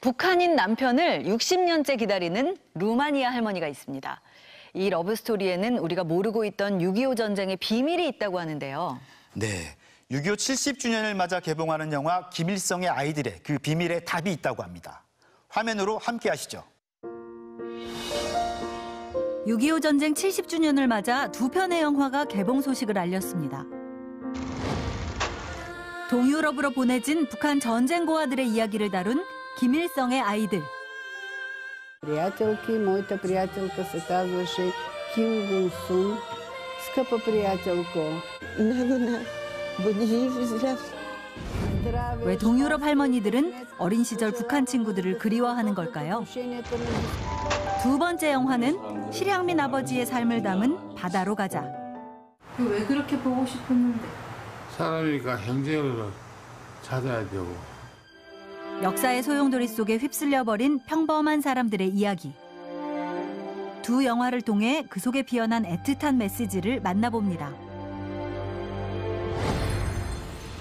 북한인 남편을 60년째 기다리는 루마니아 할머니가 있습니다. 이 러브스토리에는 우리가 모르고 있던 6.25 전쟁의 비밀이 있다고 하는데요. 네, 6.25 70주년을 맞아 개봉하는 영화 김일성의 아이들의 그 비밀에 답이 있다고 합니다. 화면으로 함께 하시죠. 6.25 전쟁 70주년을 맞아 두 편의 영화가 개봉 소식을 알렸습니다. 동유럽으로 보내진 북한 전쟁 고아들의 이야기를 다룬 김일성의 아이들. Приятелки, моята приятелка се казваше Ким Гун-сун. Скъпа приятелко. бъди жив и здрав. 왜 동유럽 할머니들은 어린 시절 북한 친구들을 그리워하는 걸까요? 두 번째 영화는 실향민 아버지의 삶을 담은 바다로 가자. 왜 그렇게 보고 싶었는데? 사람이니까 행적을 찾아야 되고. 역사의 소용돌이 속에 휩쓸려버린 평범한 사람들의 이야기. 두 영화를 통해 그 속에 피어난 애틋한 메시지를 만나봅니다.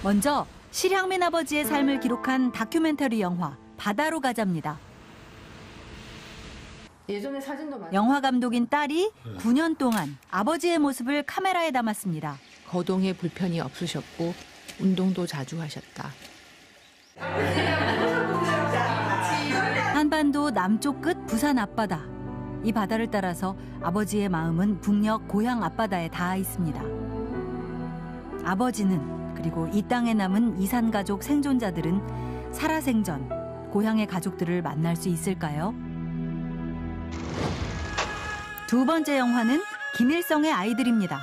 먼저 실향민 아버지의 삶을 기록한 다큐멘터리 영화 바다로 가자입니다. 예전에 사진도 많이. 영화 감독인 딸이 9년 동안 아버지의 모습을 카메라에 담았습니다. 거동에 불편이 없으셨고 운동도 자주 하셨다. 한반도 남쪽 끝 부산 앞바다. 이 바다를 따라서 아버지의 마음은 북녘 고향 앞바다에 닿아 있습니다. 아버지는 그리고 이 땅에 남은 이산 가족 생존자들은 살아생전 고향의 가족들을 만날 수 있을까요? 두 번째 영화는 김일성의 아이들입니다.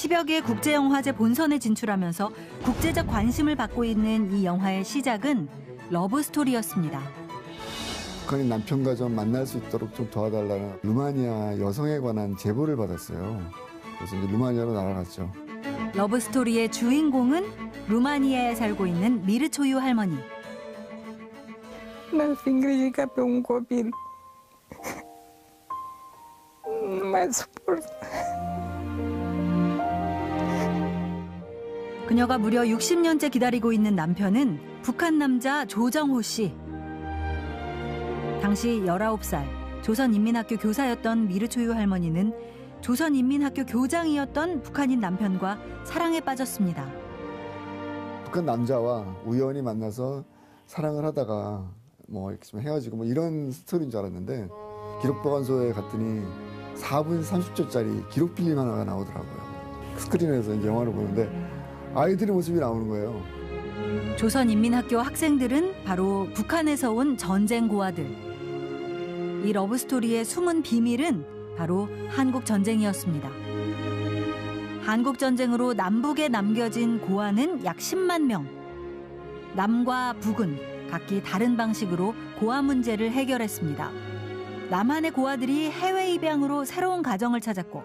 10여 개의 국제영화제 본선에 진출하면서 국제적 관심을 받고 있는 이 영화의 시작은 러브스토리였습니다. 북한인 남편과 좀 만날 수 있도록 좀 도와달라는 루마니아 여성에 관한 제보를 받았어요. 그래서 이제 루마니아로 날아갔죠. 러브스토리의 주인공은 루마니아에 살고 있는 미르초유 할머니. N-am fi îngrijit ca pe un copil. Nu mai suport. 그녀가 무려 60년째 기다리고 있는 남편은 북한 남자 조정호 씨. 당시 19살 조선인민학교 교사였던 미르초유 할머니는 조선인민학교 교장이었던 북한인 남편과 사랑에 빠졌습니다. 북한 남자와 우연히 만나서 사랑을 하다가 뭐 이렇게 좀 헤어지고 뭐 이런 스토리인 줄 알았는데 기록보관소에 갔더니 4분 30초짜리 기록 필름 하나가 나오더라고요. 스크린에서 이제 영화를 보는데 아이들의 모습이 나오는 거예요. 조선인민학교 학생들은 바로 북한에서 온 전쟁 고아들. 이 러브스토리의 숨은 비밀은 바로 한국 전쟁이었습니다. 한국 전쟁으로 남북에 남겨진 고아는 약 10만 명. 남과 북은 각기 다른 방식으로 고아 문제를 해결했습니다. 남한의 고아들이 해외 입양으로 새로운 가정을 찾았고,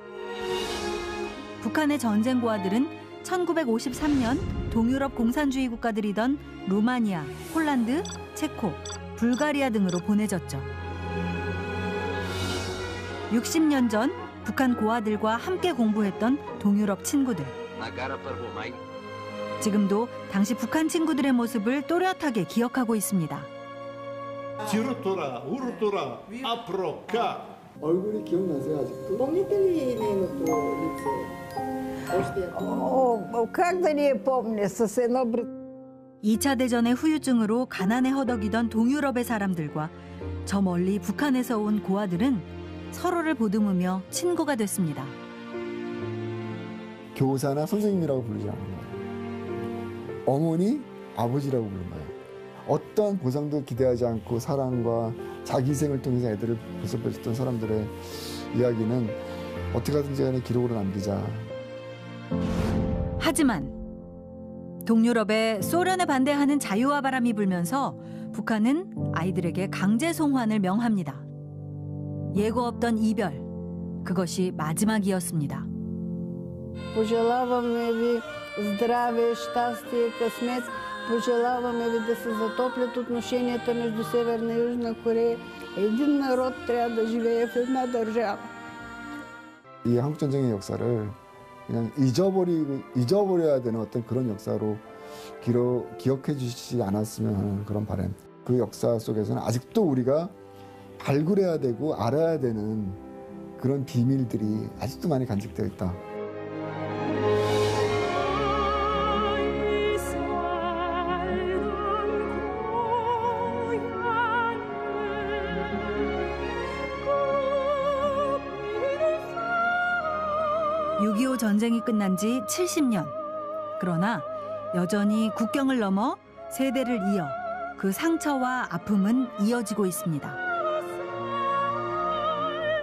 북한의 전쟁 고아들은 1953년 동유럽 공산주의 국가들이던 루마니아, 폴란드, 체코, 불가리아 등으로 보내졌죠. 60년 전 북한 고아들과 함께 공부했던 동유럽 친구들. 지금도 당시 북한 친구들의 모습을 또렷하게 기억하고 있습니다. 뒤로 돌아, 우로 돌아, 앞으로 가. 얼굴이 기억나세요 아직도? Как да не помня, с едно 2차 대전의 후유증으로 가난에 허덕이던 동유럽의 사람들과 저 멀리 북한에서 온 고아들은 서로를 보듬으며 친구가 됐습니다. 교사나 선생님이라고 부르지 않는 거예요. 어머니, 아버지라고 부른 거예요. 어떠한 보상도 기대하지 않고 사랑과 자기 희생을 통해서 애들을 보살펴줬던 사람들의 이야기는 어떻게 하든지 간에 기록으로 남기자. 하지만 동유럽에 소련에 반대하는 자유화 바람이 불면서 북한은 아이들에게 강제 송환을 명합니다. 예고 없던 이별, 그것이 마지막이었습니다. Пожелаваме ви здраве, щастие, късмет. Пожелаваме ви да се затоплят отношенията между Северна и Южна Корея. Един народ трябва да живее в една държава. 이 한국 전쟁의 역사를 그냥 잊어버려야 되는 어떤 그런 역사로 기억해 주시지 않았으면 하는 그런 바람. 그 역사 속에서는 아직도 우리가 발굴해야 되고 알아야 되는 그런 비밀들이 아직도 많이 간직되어 있다. (6.25) 전쟁이 끝난 지 70년. 그러나 여전히 국경을 넘어 세대를 이어 그 상처와 아픔은 이어지고 있습니다.